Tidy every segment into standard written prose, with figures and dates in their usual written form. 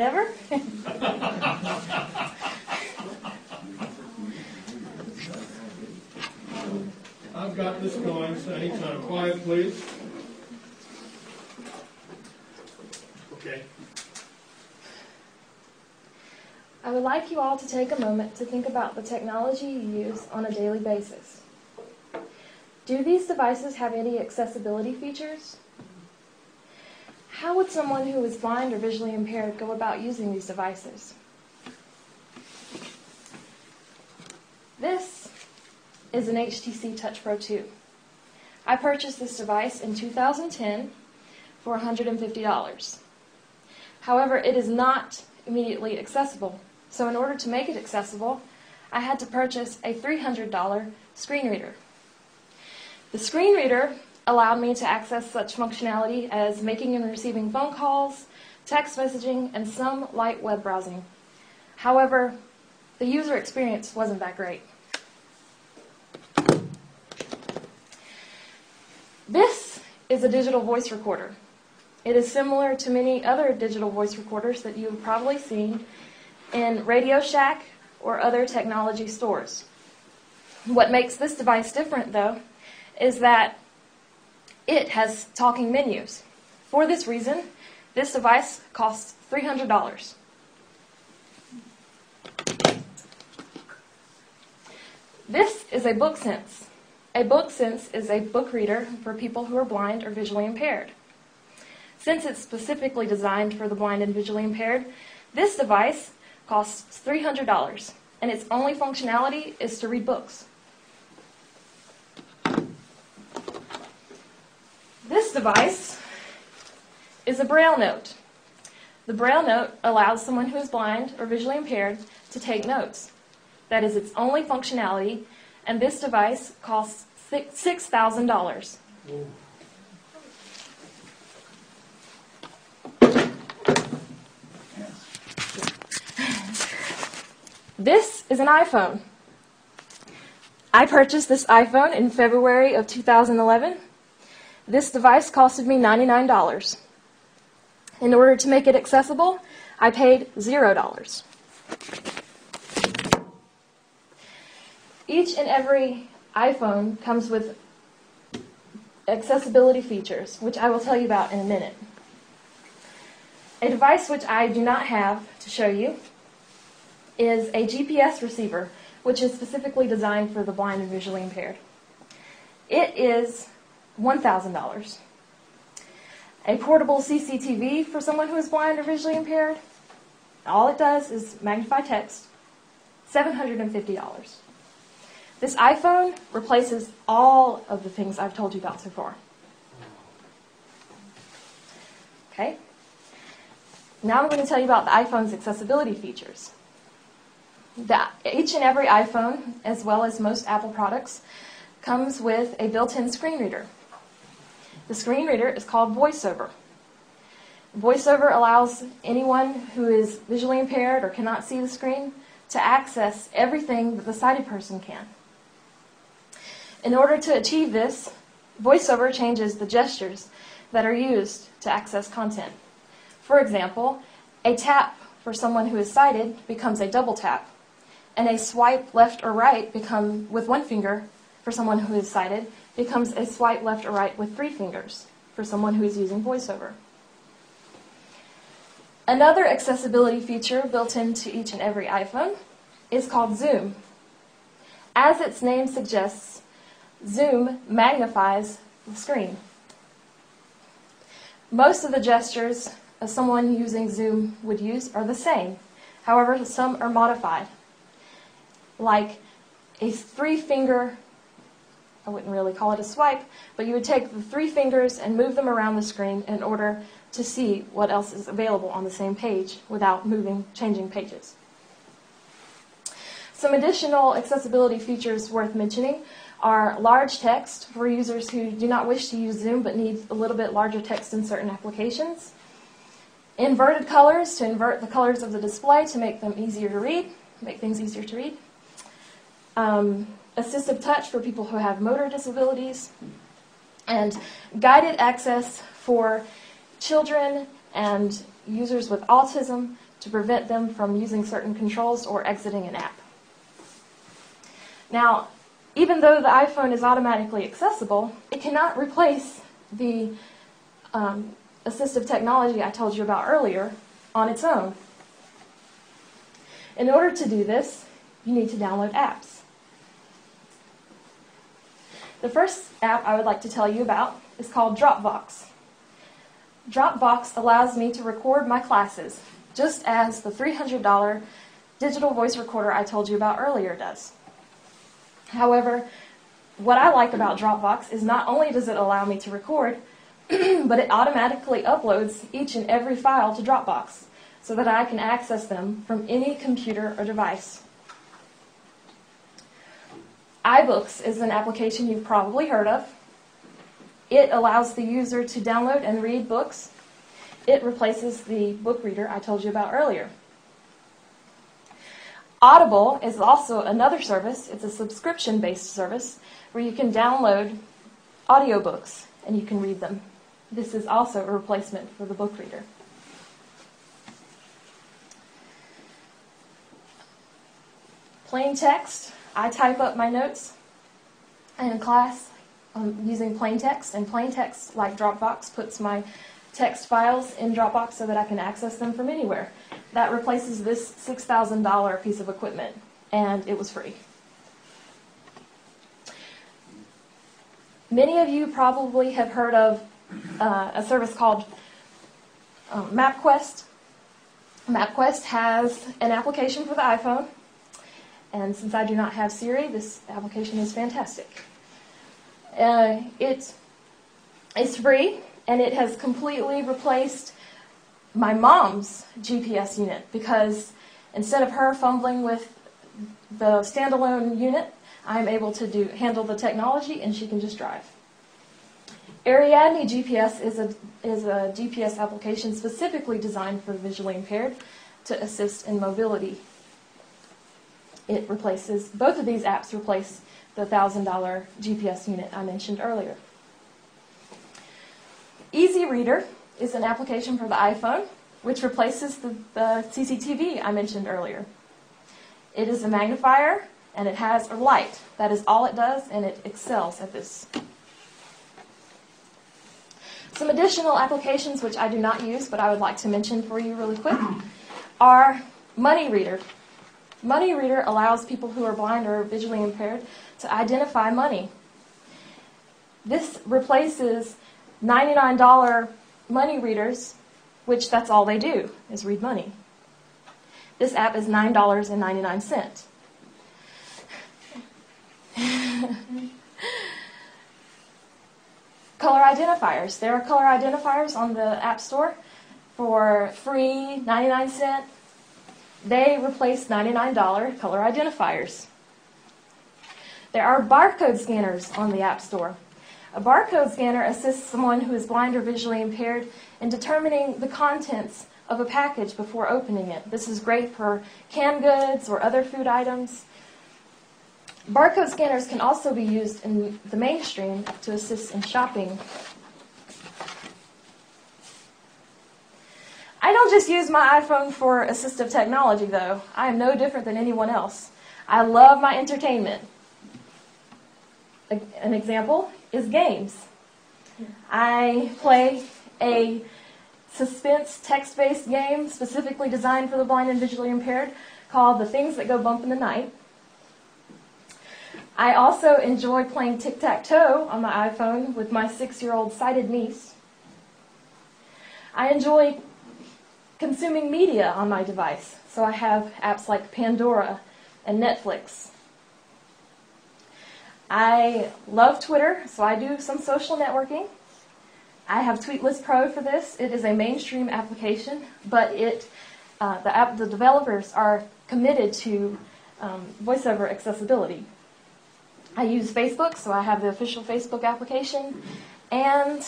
Never? I've got this going, so anytime. Quiet, please. Okay. I would like you all to take a moment to think about the technology you use on a daily basis. Do these devices have any accessibility features? How would someone who is blind or visually impaired go about using these devices? This is an HTC Touch Pro 2. I purchased this device in 2010 for $150. However, it is not immediately accessible. So in order to make it accessible, I had to purchase a $300 screen reader. The screen reader allowed me to access such functionality as making and receiving phone calls, text messaging, and some light web browsing. However, the user experience wasn't that great. This is a digital voice recorder. It is similar to many other digital voice recorders that you've probably seen in Radio Shack or other technology stores. What makes this device different, though, is that it has talking menus. For this reason, this device costs $300. This is a BookSense. A BookSense is a book reader for people who are blind or visually impaired. Since it's specifically designed for the blind and visually impaired, this device costs $300, and its only functionality is to read books. This device is a Braille note. The Braille note allows someone who is blind or visually impaired to take notes. That is its only functionality, and this device costs $6,000. This is an iPhone. I purchased this iPhone in February of 2011. This device costed me $99. In order to make it accessible, I paid $0. Each and every iPhone comes with accessibility features, which I will tell you about in a minute. A device which I do not have to show you is a GPS receiver, which is specifically designed for the blind and visually impaired. It is $1,000. A portable CCTV for someone who is blind or visually impaired, all it does is magnify text, $750. This iPhone replaces all of the things I've told you about so far. Okay? Now I'm going to tell you about the iPhone's accessibility features. Each and every iPhone, as well as most Apple products, comes with a built-in screen reader. The screen reader is called VoiceOver. VoiceOver allows anyone who is visually impaired or cannot see the screen to access everything that the sighted person can. In order to achieve this, VoiceOver changes the gestures that are used to access content. For example, a tap for someone who is sighted becomes a double tap, and a swipe left or right with one finger for someone who is sighted becomes a swipe left or right with 3 fingers for someone who is using VoiceOver. Another accessibility feature built into each and every iPhone is called Zoom. As its name suggests, Zoom magnifies the screen. Most of the gestures someone using Zoom would use are the same. However, some are modified. Like a 3-finger, I wouldn't really call it a swipe, but you would take the 3 fingers and move them around the screen in order to see what else is available on the same page without changing pages. Some additional accessibility features worth mentioning are large text for users who do not wish to use Zoom but need a little bit larger text in certain applications. Inverted colors to invert the colors of the display to make them easier to read, make things easier to read. Assistive touch for people who have motor disabilities, and guided access for children and users with autism to prevent them from using certain controls or exiting an app. Now, even though the iPhone is automatically accessible, it cannot replace the assistive technology I told you about earlier on its own. In order to do this, you need to download apps. The first app I would like to tell you about is called Dropbox. Dropbox allows me to record my classes, just as the $300 digital voice recorder I told you about earlier does. However, what I like about Dropbox is not only does it allow me to record, but it automatically uploads each and every file to Dropbox so that I can access them from any computer or device. iBooks is an application you've probably heard of. It allows the user to download and read books. It replaces the book reader I told you about earlier. Audible is also another service. It's a subscription-based service where you can download audiobooks and you can read them. This is also a replacement for the book reader. Plain text. I type up my notes in class using plain text, and plain text, like Dropbox, puts my text files in Dropbox so that I can access them from anywhere. That replaces this $6,000 piece of equipment, and it was free. Many of you probably have heard of a service called MapQuest. MapQuest has an application for the iPhone, and since I do not have Siri, this application is fantastic. It's free, and it has completely replaced my mom's GPS unit, because instead of her fumbling with the standalone unit, I'm able to handle the technology, and she can just drive. Ariadne GPS is a GPS application specifically designed for the visually impaired to assist in mobility. Both of these apps replace the $1,000 GPS unit I mentioned earlier. Easy Reader is an application for the iPhone, which replaces the CCTV I mentioned earlier. It is a magnifier, and it has a light. That is all it does, and it excels at this. Some additional applications which I do not use, but I would like to mention for you really quick, are Money Reader. Money Reader allows people who are blind or visually impaired to identify money. This replaces $99 money readers, which that's all they do, is read money. This app is $9.99. Color identifiers. There are color identifiers on the App Store for free, 99¢. They replace $99 color identifiers. There are barcode scanners on the App Store. A barcode scanner assists someone who is blind or visually impaired in determining the contents of a package before opening it. This is great for canned goods or other food items. Barcode scanners can also be used in the mainstream to assist in shopping. I don't just use my iPhone for assistive technology, though. I am no different than anyone else. I love my entertainment. An example is games. I play a suspense text-based game specifically designed for the blind and visually impaired called The Things That Go Bump in the Night. I also enjoy playing tic-tac-toe on my iPhone with my 6-year-old sighted niece. I enjoy consuming media on my device, so I have apps like Pandora and Netflix. I love Twitter, so I do some social networking. I have Tweetless Pro for this. It is a mainstream application, but the developers are committed to voiceover accessibility. I use Facebook, so I have the official Facebook application, and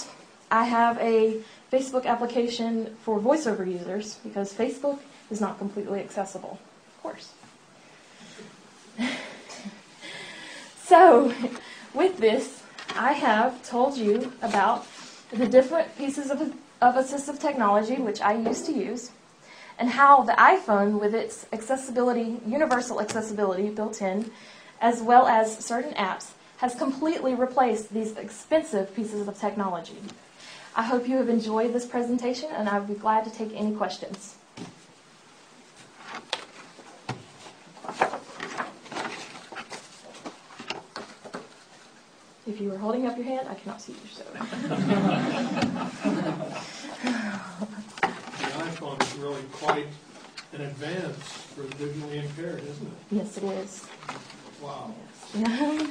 I have a Facebook application for voiceover users because Facebook is not completely accessible, of course. So, with this, I have told you about the different pieces of assistive technology which I used to use, and how the iPhone, with its accessibility, universal accessibility built in, as well as certain apps, has completely replaced these expensive pieces of technology. I hope you have enjoyed this presentation, and I would be glad to take any questions. If you were holding up your hand, I cannot see you, so. The iPhone is really quite an advance for the visually impaired, isn't it? Yes, it is. Wow. Yes.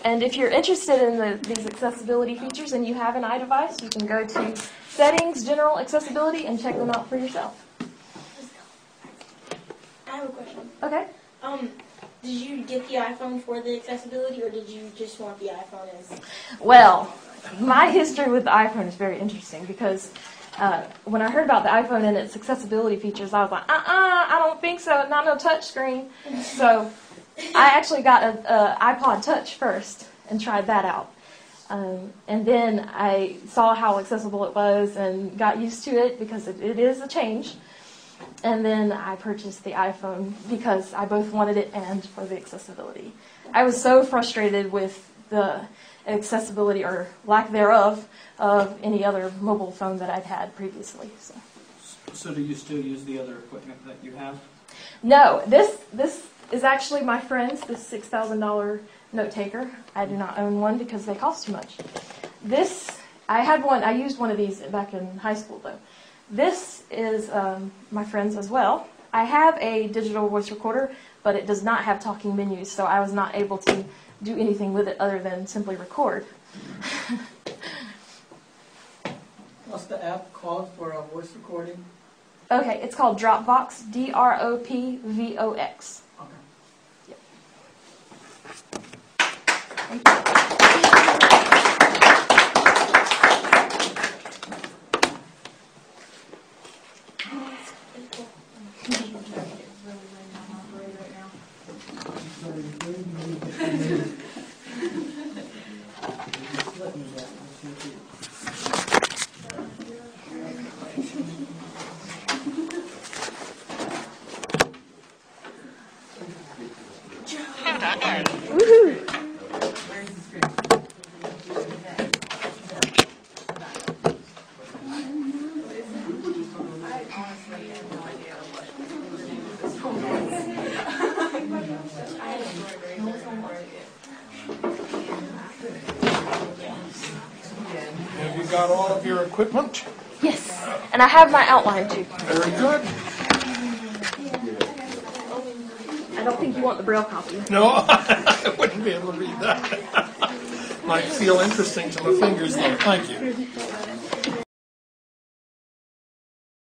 And if you're interested in these accessibility features and you have an iDevice, you can go to Settings, General Accessibility, and check them out for yourself. I have a question. Okay. Did you get the iPhone for the accessibility, or did you just want the iPhone as? Well, my history with the iPhone is very interesting because when I heard about the iPhone and its accessibility features, I was like, I don't think so, not no touch screen. So I actually got an iPod Touch first and tried that out. And then I saw how accessible it was and got used to it because it is a change. And then I purchased the iPhone because I both wanted it and for the accessibility. I was so frustrated with the accessibility or lack thereof of any other mobile phone that I'd had previously. So do you still use the other equipment that you have? No, this is actually my friend's, this $6,000 note taker. I do not own one because they cost too much. I used one of these back in high school though. This is my friend's as well. I have a digital voice recorder, but it does not have talking menus, so I was not able to do anything with it other than simply record. What's the app called for a voice recording? Okay, it's called Dropbox, Dropvox. Okay. Yep. Thank you. Have you got all of your equipment? Yes, and I have my outline too. Very good. I don't think you want the Braille copy. No, I wouldn't be able to read that. Might feel interesting to my fingers, though. Thank you.